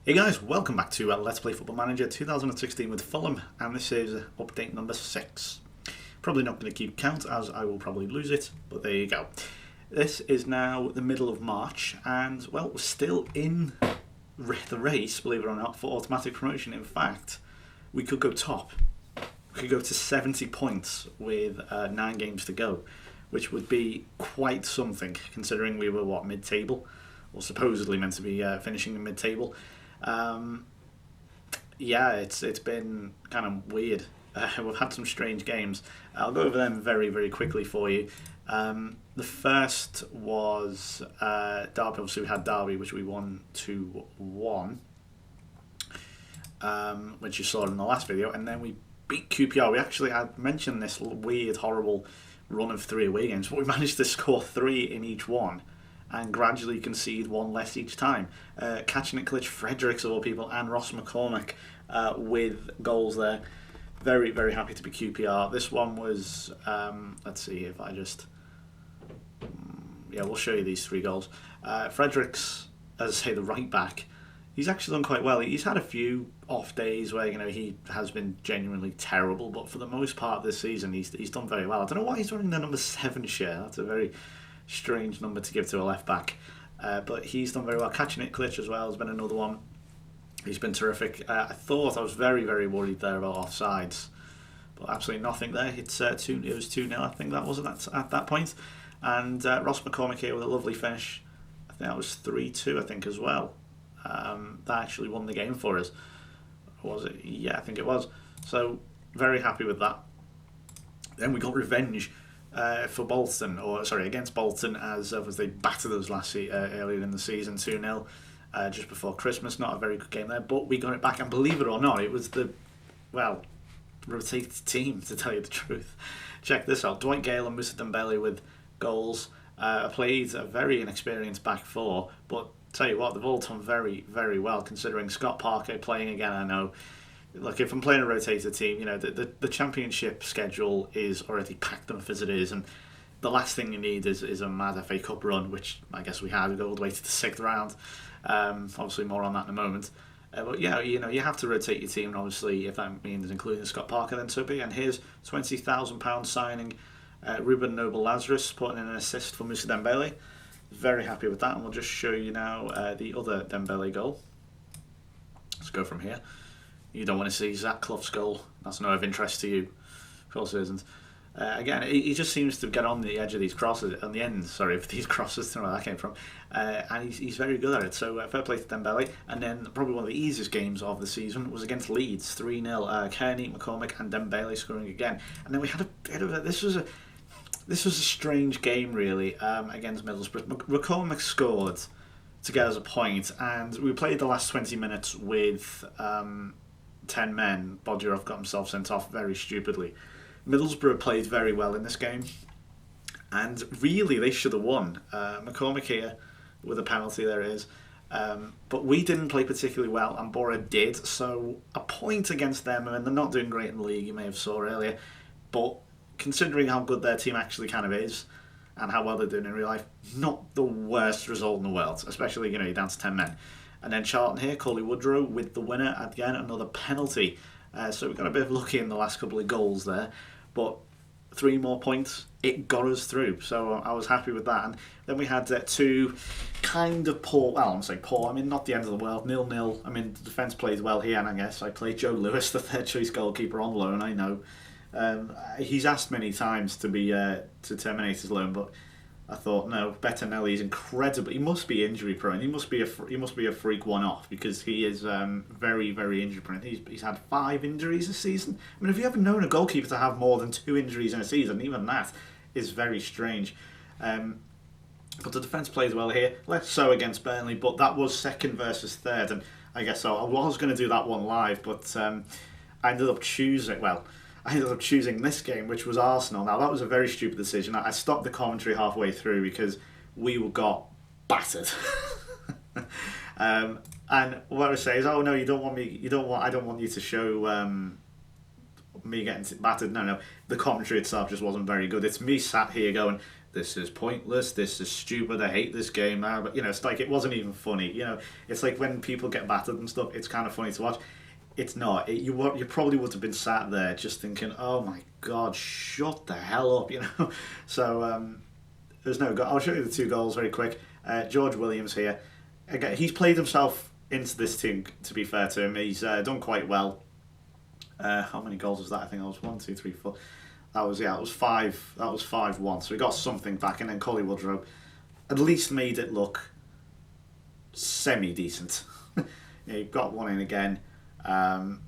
Hey guys, welcome back to Let's Play Football Manager 2016 with Fulham, and this is update number 6. Probably not going to keep count as I will probably lose it, but there you go. This is now the middle of March, and well, we're still in the race, believe it or not, for automatic promotion. In fact, we could go top. We could go to 70 points with 9 games to go, which would be quite something, considering we were, mid-table? Or supposedly meant to be finishing in mid-table. Yeah, it's been kind of weird. We've had some strange games. I'll go over them very, very quickly for you. The first was Derby. Obviously, we had Derby, which we won 2-1, which you saw in the last video, and then we beat QPR. We actually had mentioned this weird, horrible run of 3 away games, but we managed to score 3 in each one and gradually concede 1 less each time. Catching it Klitsch, Fredericks of all people, and Ross McCormick with goals there. Very, very happy to be QPR. This one was, let's see if I just... Yeah, we'll show you these 3 goals. Fredericks, as I say, the right back, he's actually done quite well. He's had a few off days where he has been genuinely terrible, but for the most part this season he's done very well. I don't know why he's running the number 7 share. That's a very strange number to give to a left back, but he's done very well. Catching it Klitsch as well has been another one. He's been terrific. I was very, very worried there about offsides, but absolutely nothing there. It was 2-0, I think that was at that point. And Ross McCormick here with a lovely finish. I think that was 3-2, I think, as well. That actually won the game for us. Was it? Yeah, I think it was. So very happy with that. Then we got revenge for Bolton, against Bolton, as they battered us earlier in the season, 2-0, just before Christmas. Not a very good game there, but we got it back, and believe it or not, it was the rotated team, to tell you the truth. Check this out: Dwight Gale and Moussa Dembele with goals. Played a very inexperienced back 4, but tell you what, they've all done very, very well, considering Scott Parker playing again. I know. Look, if I'm playing a rotated team, the championship schedule is already packed enough as it is, and the last thing you need is a mad FA Cup run, which I guess we had. We go all the way to the 6th round. Obviously, more on that in a moment. But yeah, you have to rotate your team, and obviously, if that means including Scott Parker, then so be. And here's £20,000 signing Ruben Noble Lazarus, putting in an assist for Moussa Dembele. Very happy with that, and we'll just show you now the other Dembele goal. Let's go from here. You don't want to see Zach Clough's goal. That's not of interest to you. Of course it isn't. Again, he just seems to get on the edge of these crosses, on the end, of these crosses, I don't know where that came from. And he's very good at it. So fair play to Dembele. And then probably one of the easiest games of the season was against Leeds, 3-0. Kearney, McCormick and Dembele scoring again. And then we had a bit of this was a strange game, really, against Middlesbrough. McCormick scored to get us a point, and we played the last 20 minutes with 10 men. Bodgerov got himself sent off very stupidly. Middlesbrough played very well in this game, and really they should have won. McCormick here with a penalty, there it is. But we didn't play particularly well, and Bora did, so a point against them. I mean, they're not doing great in the league, you may have saw earlier, but considering how good their team actually kind of is, and how well they're doing in real life, not the worst result in the world, especially, you're down to 10 men. And then Charlton here, Coley Woodrow with the winner, again, another penalty. So we got a bit of lucky in the last couple of goals there, but 3 more points, it got us through, so I was happy with that. And then we had 2 kind of poor, well, I'm saying poor, I mean, not the end of the world, 0-0. I mean, the defence played well here, and I guess I played Joe Lewis, the third choice goalkeeper, on loan, I know. He's asked many times to terminate his loan, but I thought, no, Bettinelli's incredible. He must be injury prone. He must be a freak one-off, because he is very, very injury prone. He's had 5 injuries this season. I mean, have you ever known a goalkeeper to have more than 2 injuries in a season? Even that is very strange. But the defence plays well here. Less so against Burnley, but that was 2nd versus 3rd, and I guess so. I was going to do that one live, but I ended up choosing this game, which was Arsenal. Now, that was a very stupid decision. I stopped the commentary halfway through because we got battered. And what I say is, oh no, I don't want you to show me getting battered. No, the commentary itself just wasn't very good. It's me sat here going, this is pointless, this is stupid, I hate this game now. But, it's like, it wasn't even funny. It's like when people get battered and stuff, it's kind of funny to watch. It's not. You probably would have been sat there just thinking, oh my God, shut the hell up, So, there's no goal. I'll show you the 2 goals very quick. George Williams here. Again, he's played himself into this team, to be fair to him. He's done quite well. How many goals was that? I think it was 1, 2, 3, 4. That was 5. That was 5-1. So we got something back, and then Collie Woodrow at least made it look semi-decent. He got one in again. I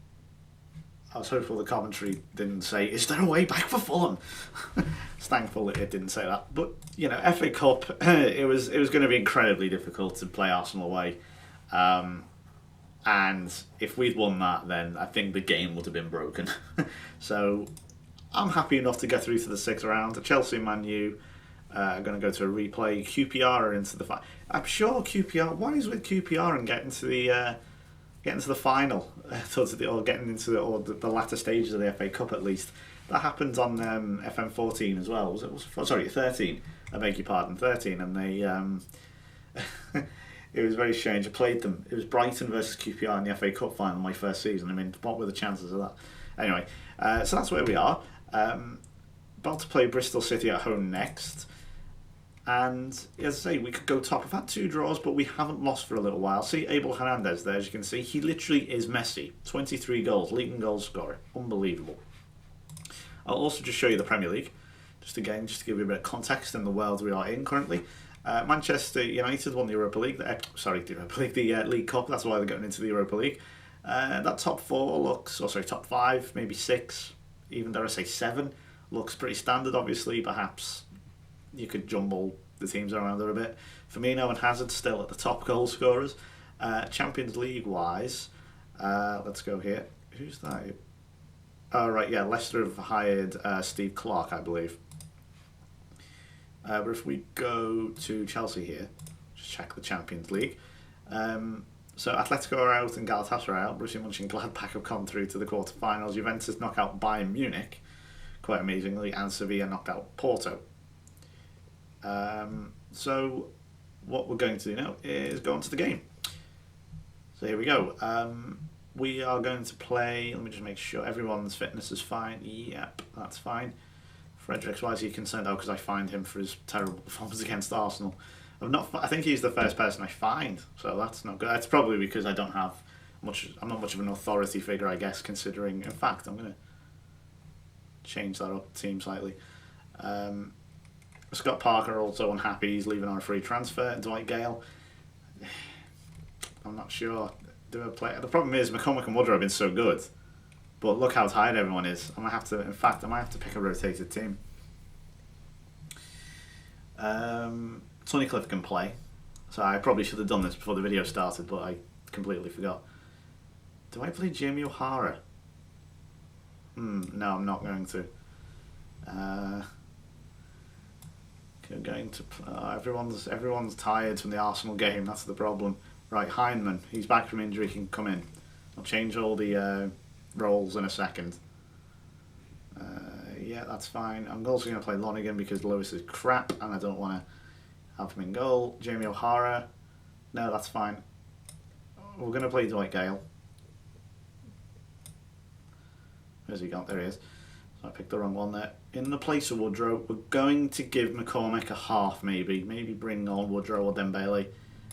was hopeful the commentary didn't say, "Is there a way back for Fulham?" It's thankful that it didn't say that. But FA Cup, it was going to be incredibly difficult to play Arsenal away. And if we'd won that, then I think the game would have been broken. So I'm happy enough to get through to the 6th round. Chelsea and Man U are going to go to a replay. QPR are into the final. I'm sure QPR. What is with QPR and getting to the final, or getting into the latter stages of the FA Cup at least? That happened on FM 14 as well. Was it? Sorry, 13. I beg your pardon, 13, and they. It was very strange. I played them. It was Brighton versus QPR in the FA Cup final, my first season. I mean, what were the chances of that? Anyway, so that's where we are. About to play Bristol City at home next. And as I say, we could go top. We've had 2 draws, but we haven't lost for a little while. See Abel Hernandez there, as you can see. He literally is Messi. 23 goals, leading goal scorer. Unbelievable. I'll also just show you the Premier League. Just to give you a bit of context in the world we are in currently. Manchester United won the Europa League. The League Cup. That's why they're going into the Europa League. That top 4 top 5, maybe 6, even dare I say 7, looks pretty standard. Obviously, perhaps you could jumble the teams around there a bit. Firmino and Hazard still at the top goal scorers. Champions League wise, let's go here. Who's that? Oh right, yeah, Leicester have hired Steve Clarke, I believe. But if we go to Chelsea here, just check the Champions League. So Atletico are out and Galatasaray are out. Borussia Mönchengladbach have come through to the quarterfinals. Juventus knock out Bayern Munich, quite amazingly, and Sevilla knocked out Porto. So what we're going to do now is go on to the game. So here we go. We are going to play. Let me just make sure everyone's fitness is fine. Yep, that's fine. Fredericks, why is he concerned? Oh, because I fined him for his terrible performance against Arsenal. I think he's the first person I fined, so that's not good. It's probably because I don't have much. I'm not much of an authority figure, I guess. Considering, in fact, I'm going to change that up team slightly. Scott Parker also unhappy. He's leaving on a free transfer. Dwight Gale, I'm not sure. Do I play? The problem is McCormick and Woodrow have been so good. But look how tired everyone is. I might have to pick a rotated team. Tunnicliffe can play. So I probably should have done this before the video started, but I completely forgot. Do I play Jamie O'Hara? No, I'm not going to. Everyone's tired from the Arsenal game. That's the problem. Right, Hindman. He's back from injury. He can come in. I'll change all the roles in a second. Yeah, that's fine. I'm also going to play Lonergan because Lewis is crap and I don't want to have him in goal. Jamie O'Hara. No, that's fine. We're going to play Dwight Gale. Where's he gone? There he is. So I picked the wrong one there. In the place of Woodrow, we're going to give McCormick a half maybe. Maybe bring on Woodrow or Dembele.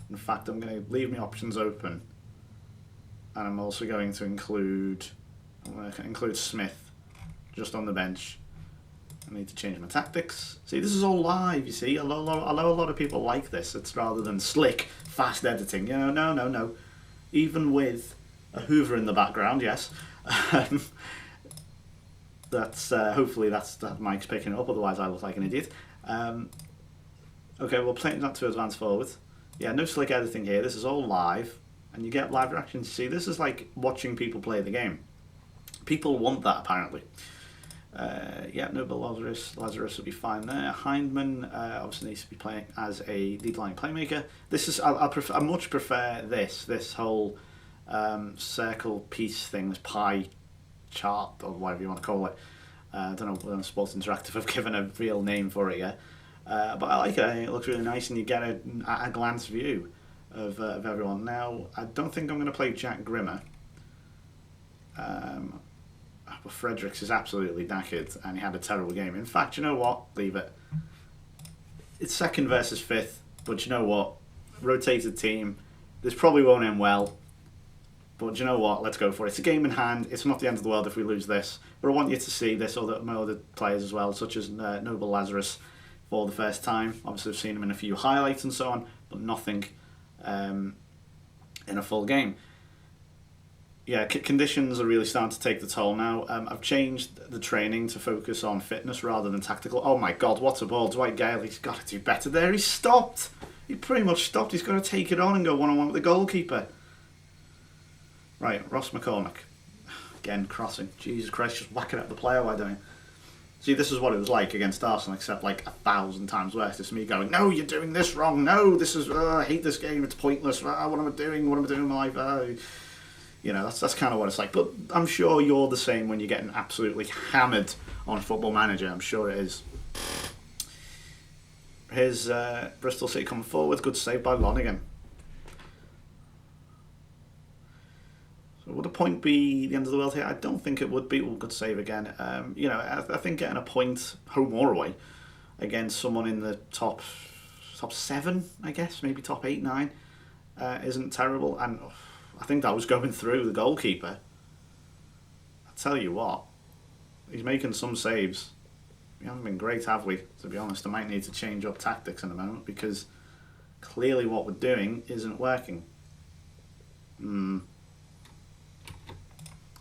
In fact, I'm going to leave my options open. And I'm also going to include Smith just on the bench. I need to change my tactics. See, this is all live, you see. I know a lot of people like this. It's rather than slick, fast editing. No. Even with a Hoover in the background, yes. Hopefully that mic's picking it up, otherwise I look like an idiot. Okay, we'll play that to advance forward. Yeah, no slick editing here. This is all live. And you get live reactions. See, this is like watching people play the game. People want that, apparently. Noble Lazarus will be fine there. Hindman obviously needs to be playing as a lead-line playmaker. This is I much prefer this whole circle piece thing, this pie chart or whatever you want to call it. I don't know whether Sports Interactive have given a real name for it yet. But I like it. I think it looks really nice, and you get a glance view of everyone. Now, I don't think I'm going to play Jack Grimmer. But Fredericks is absolutely knackered, and he had a terrible game. In fact, you know what? Leave it. It's second versus fifth, but you know what? Rotated team. This probably won't end well, but you know what? Let's go for it. It's a game in hand. It's not the end of the world if we lose this, but I want you to see this my other players as well, such as Noble Lazarus for the first time. Obviously, I've seen him in a few highlights and so on, but nothing in a full game. Yeah, conditions are really starting to take the toll now. I've changed the training to focus on fitness rather than tactical. Oh my God, what a ball. Dwight Gale, he's got to do better there. He stopped. He pretty much stopped. He's got to take it on and go one-on-one with the goalkeeper. Right, Ross McCormick. Again, crossing. Jesus Christ, just whacking at the player, why don't you? See, this is what it was like against Arsenal, except like 1,000 times worse. It's me going, no, you're doing this wrong. No, this is, I hate this game. It's pointless. What am I doing? What am I doing in my life? You know, that's kind of what it's like. But I'm sure you're the same when you're getting absolutely hammered on Football Manager. I'm sure it is. Here's Bristol City coming forward. Good save by Lonergan. So would a point be the end of the world here? I don't think it would be. Good save again. You know, I think getting a point, home or away, against someone in the top 7, I guess, maybe top 8, 9, isn't terrible. And I think that was going through the goalkeeper. I tell you what, he's making some saves. We haven't been great, have we? To be honest, I might need to change up tactics in a moment because clearly what we're doing isn't working.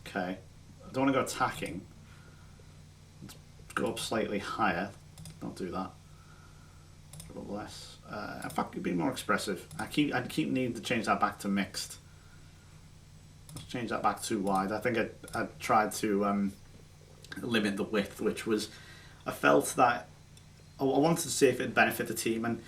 Okay, I don't want to go attacking. Let's go up slightly higher. Don't do that. A little less. In fact, be more expressive. I'd keep needing to change that back to mixed. Let's change that back too wide. I think I tried to limit the width, which was, I felt that I wanted to see if it'd benefit the team, and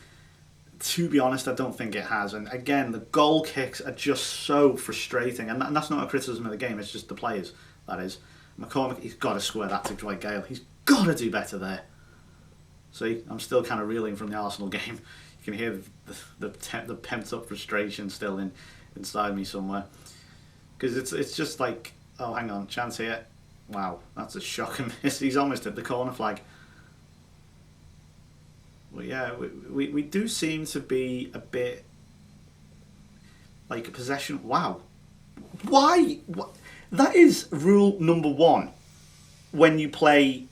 to be honest, I don't think it has. And again, the goal kicks are just so frustrating, and that's not a criticism of the game, it's just the players, that is. McCormick, he's got to square that to Dwight Gale. He's got to do better there. See, I'm still kind of reeling from the Arsenal game. You can hear the pent up frustration still inside me somewhere. Because it's just like, oh, hang on, chance here. Wow, that's a shocking miss. He's almost hit the corner flag. Well, yeah, we do seem to be a bit like a possession. Wow. Why? That is rule number 1 when you play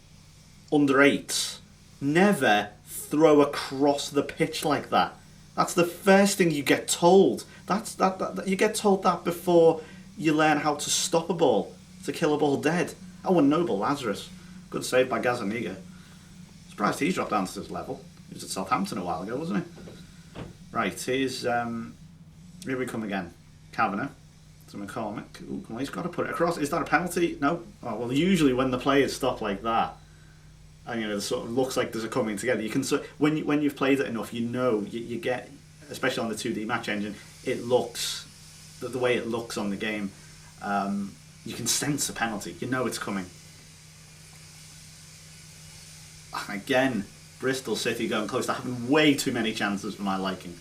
under 8s. Never throw across the pitch like that. That's the first thing you get told. That you get told that before you learn how to stop a ball, to kill a ball dead. Oh, and Noble Lazarus. Good save by Gazaniga. Surprised he's dropped down to this level. He was at Southampton a while ago, wasn't he? Right, here's... here we come again. Kavanagh to McCormick. Ooh, come on, he's got to put it across. Is that a penalty? No? Oh, well, usually when the players stop like that, and you know, it sort of looks like there's a coming together. You can when you've played it enough, you know you get, especially on the 2D match engine, it looks the way it looks on the game. You can sense a penalty. You know it's coming. Again, Bristol City going close. They're having way too many chances for my liking.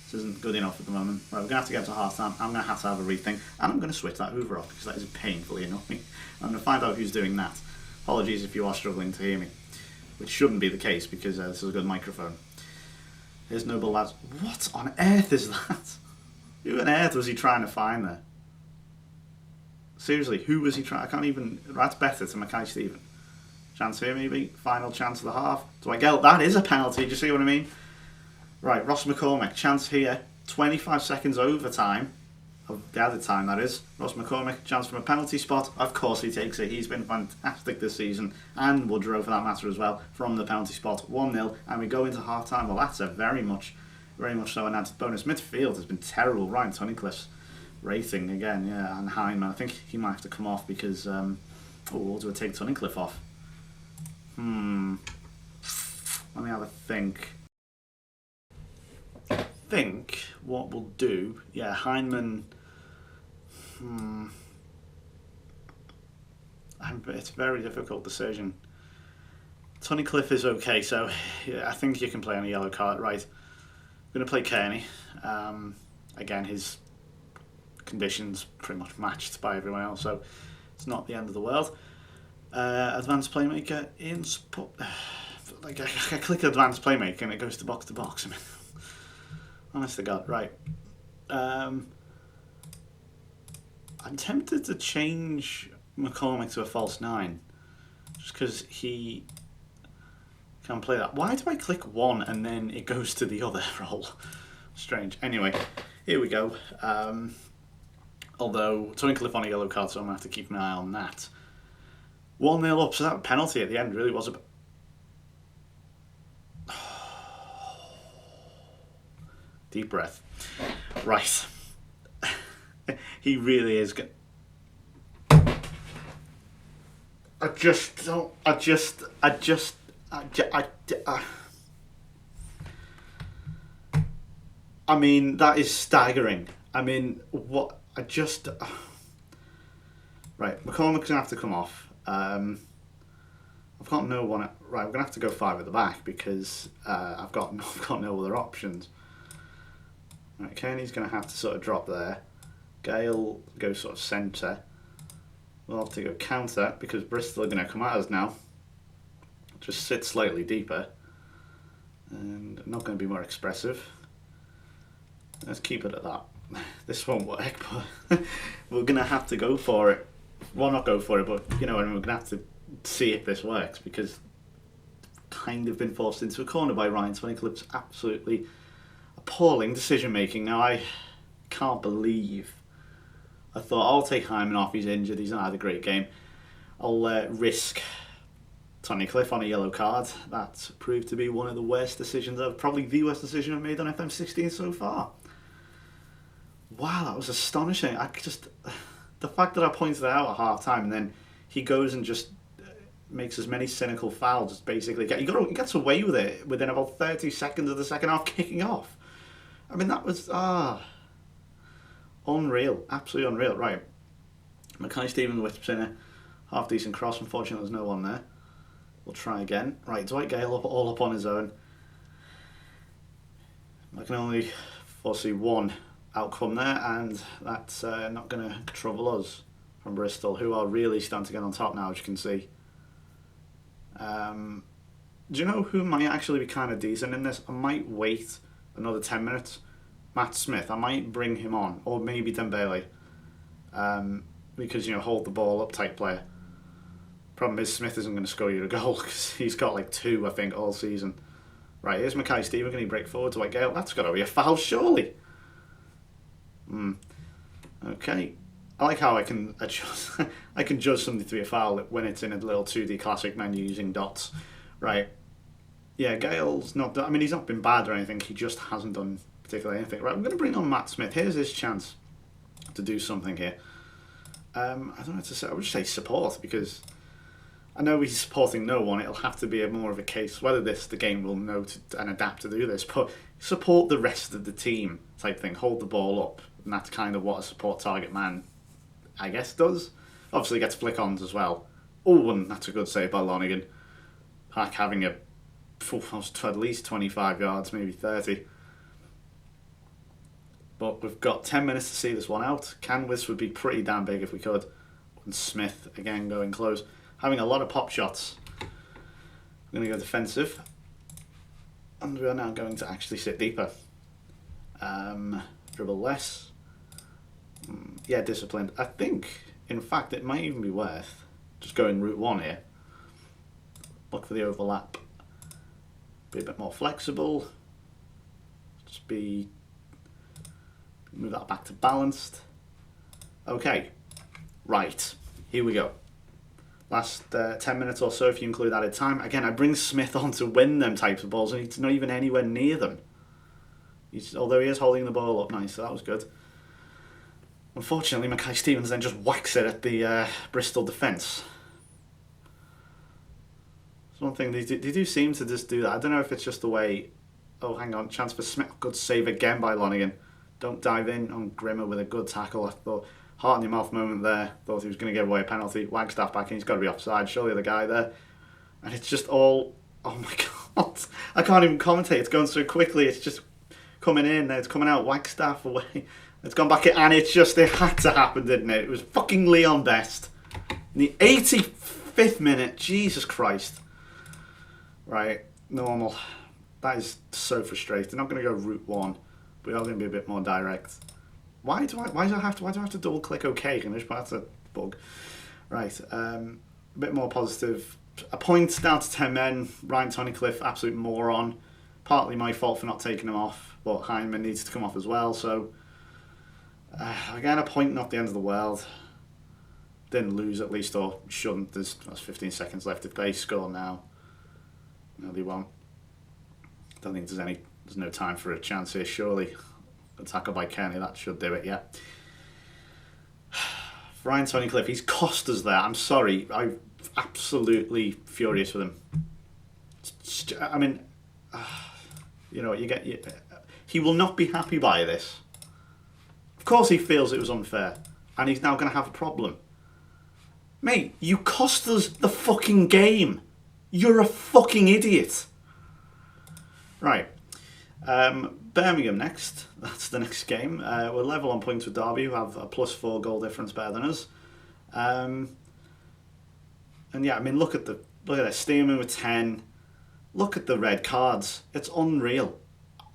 This isn't good enough at the moment. Right, we're going to have to get to half time. I'm going to have a rethink, and I'm going to switch that Hoover off because that is painfully annoying. I'm going to find out who's doing that. Apologies if you are struggling to hear me, which shouldn't be the case because this is a good microphone. Here's Noble Lads. What on earth is that? Who on earth was he trying to find there? Seriously, who was he trying? I can't even. That's better to Mackay Stephen. Chance here, maybe. Final chance of the half. Do I get that? Is a penalty. Do you see what I mean? Right, Ross McCormick. Chance here. 25 seconds overtime. Of the added time, that is. Ross McCormick. Chance from a penalty spot. Of course he takes it. He's been fantastic this season. And Woodrow, for that matter, as well. From the penalty spot. 1-0. And we go into half time. Well, that's a very much so an added bonus. Midfield has been terrible. Ryan Tunnicliffe's rating again, yeah, and Hyndman. I think he might have to come off because we'll do a take Tunnicliffe off. Let me have a think. I think what we'll do, yeah, Hyndman. It's a very difficult decision. Tony Cliff is okay, so yeah, I think you can play on a yellow card. Right, I'm going to play Kearney. Again, his conditions pretty much matched by everyone else, so it's not the end of the world. Advanced playmaker in like I click advanced playmaker and it goes to box. I mean, honest to God, right. I'm tempted to change McCormick to a false 9 just because he can play that. Why do I click one and then it goes to the other role? Strange. Anyway, here we go. Although Tony Cliff on a yellow card, so I'm going to have to keep an eye on that. 1-0 up, so that penalty at the end really was a... Deep breath. Right. He really is good. I mean, that is staggering. I mean, what... Right, McCormick's going to have to come off. I've got no one... Right, I'm going to have to go 5 at the back because I've got no other options. Right, Kearney's going to have to sort of drop there. Gale goes sort of centre. We'll have to go counter because Bristol are going to come at us now. Just sit slightly deeper. And not going to be more expressive. Let's keep it at that. This won't work, but we're going to have to go for it. Well, not go for it, but you know, and we're going to have to see if this works because kind of been forced into a corner by Ryan Twincliffe's absolutely appalling decision making. Now, I can't believe I thought I'll take Hyman off, he's injured, he's not had a great game. I'll risk Tony Cliff on a yellow card. That proved to be one of the worst decisions, probably the worst decision I've made on FM16 so far. Wow, that was astonishing. The fact that I pointed it out at half time and then he goes and just makes as many cynical fouls as basically he gets away with it within about 30 seconds of the second half kicking off. I mean, that was unreal, absolutely unreal. Right, Mackay-Stevens whips in a half decent cross. Unfortunately, there's no one there. We'll try again. Right, Dwight Gale all up on his own. I can only foresee one outcome there, and that's not going to trouble us from Bristol, who are really starting to get on top now, as you can see. Do you know who might actually be kind of decent in this? I might wait another 10 minutes. Matt Smith, I might bring him on, or maybe Dembele, because, you know, hold the ball up type player. Problem is Smith isn't going to score you a goal because he's got like 2, I think, all season. Right, here's Mackay-Stevens. Can he break forward to Dwight Gale? That's got to be a foul, surely. Okay. I like how I can adjust. I can judge something to be a foul when it's in a little 2D classic menu using dots. Right. Yeah, Gale's not... I mean, he's not been bad or anything. He just hasn't done particularly anything. Right, I'm going to bring on Matt Smith. Here's his chance to do something here. I don't know what to say. I would just say support because I know he's supporting no one. It'll have to be more of a case whether the game will know and adapt to do this, but support the rest of the team type thing. Hold the ball up. And that's kind of what a support target man, I guess, does. Obviously gets flick-ons as well. Oh, and that's a good save by Lonergan. Hack having at least 25 yards, maybe 30. But we've got 10 minutes to see this one out. Canvas would be pretty damn big if we could. And Smith, again, going close. Having a lot of pop shots. We're going to go defensive. And we are now going to actually sit deeper. Dribble less. Yeah, disciplined. I think, in fact, it might even be worth just going route 1 here. Look for the overlap. Be a bit more flexible. Just move that back to balanced. Okay. Right. Here we go. Last 10 minutes or so, if you include added time. Again, I bring Smith on to win them types of balls, and he's not even anywhere near them. Although he is holding the ball up nice, so that was good. Unfortunately, Mackay-Stevens then just whacks it at the Bristol defence. It's one thing, they do seem to just do that. I don't know if it's just the way... Oh, hang on, chance for Smith. Good save again by Lonergan. Don't dive in on Grimmer with a good tackle. I thought, heart in your mouth moment there. Thought he was going to give away a penalty. Wagstaff back in, he's got to be offside. Surely the guy there. And it's just all Oh my god. I can't even commentate. It's going so quickly. It's just coming in. It's coming out. Wagstaff away. It's gone back in. And it had to happen, didn't it? It was fucking Leon Best. In the 85th minute. Jesus Christ. Right. Normal. That is so frustrating. I'm going to go route 1. We are going to be a bit more direct. Why do I have to double click OK? Can I just that's a bug? Right. A bit more positive. A point down to 10 men. Ryan Tunnicliffe, absolute moron. Partly my fault for not taking him off, but Heinemann needs to come off as well. So again, a point, not the end of the world. Didn't lose at least, or shouldn't. There's 15 seconds left. If they score now, no, they won't. Don't think there's no time for a chance here. Surely, a tackle by Kenny, that should do it. Yeah. Ryan Tunnicliffe, he's cost us there. I'm sorry. I'm absolutely furious with him. I mean, you know, he will not be happy by this. Of course he feels it was unfair, and he's now going to have a problem. Mate, you cost us the fucking game. You're a fucking idiot. Right. Birmingham next. That's the next game. We're level on points with Derby, who have a +4 goal difference better than us. And yeah, I mean, look at this. Stearman with 10. Look at the red cards. It's unreal.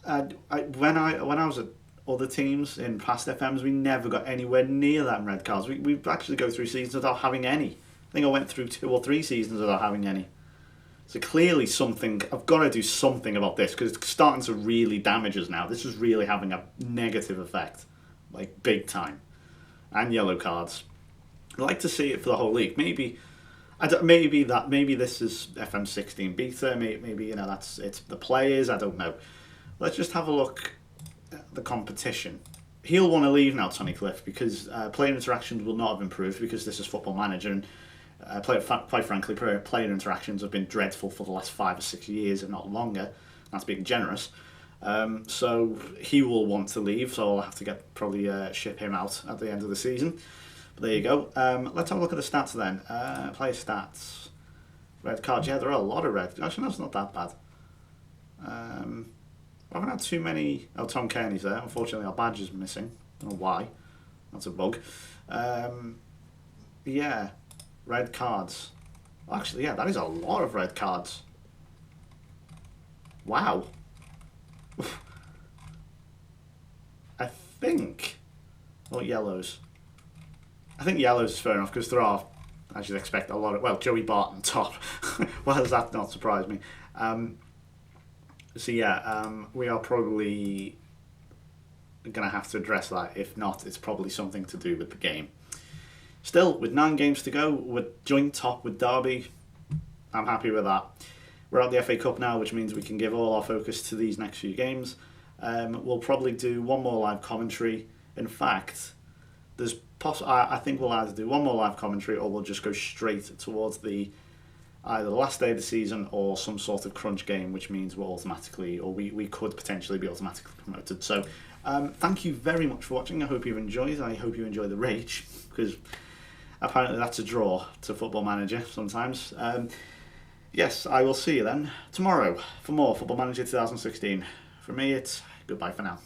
When I was at other teams in past FMs, we never got anywhere near that red cards. We actually go through seasons without having any. I think I went through 2 or 3 seasons without having any. So clearly I've got to do something about this, because it's starting to really damage us now. This is really having a negative effect, like big time. And yellow cards. I'd like to see it for the whole league. Maybe this is FM16 beta. Maybe you know it's the players. I don't know. Let's just have a look at the competition. He'll want to leave now, Tunnicliffe, because player interactions will not have improved, because this is Football Manager, and quite frankly, player interactions have been dreadful for the last 5 or 6 years, if not longer. That's being generous. So he will want to leave, so I'll have to probably ship him out at the end of the season. But there you go. Let's have a look at the stats then. Player stats. Red cards. Yeah, there are a lot of red. Actually, no, it's not that bad. I haven't had too many. Oh, Tom Kearney's there. Unfortunately, our badge is missing. I don't know why. That's a bug. Yeah. Red cards. Actually, yeah, that is a lot of red cards. Wow. I think... Or yellows. I think yellows is fair enough, because there are, as you'd expect, a lot of... Well, Joey Barton top. Why does that not surprise me? So yeah, we are probably going to have to address that. If not, it's probably something to do with the game. Still, with 9 games to go, we're joint top with Derby. I'm happy with that. We're at the FA Cup now, which means we can give all our focus to these next few games. We'll probably do one more live commentary. In fact, I think we'll either do one more live commentary, or we'll just go straight towards either the last day of the season or some sort of crunch game, which means we're automatically, or we could potentially be automatically promoted. So thank you very much for watching. I hope you've enjoyed. I hope you enjoy the rage, because apparently that's a draw to Football Manager sometimes. Yes, I will see you then tomorrow for more Football Manager 2016. For me, it's goodbye for now.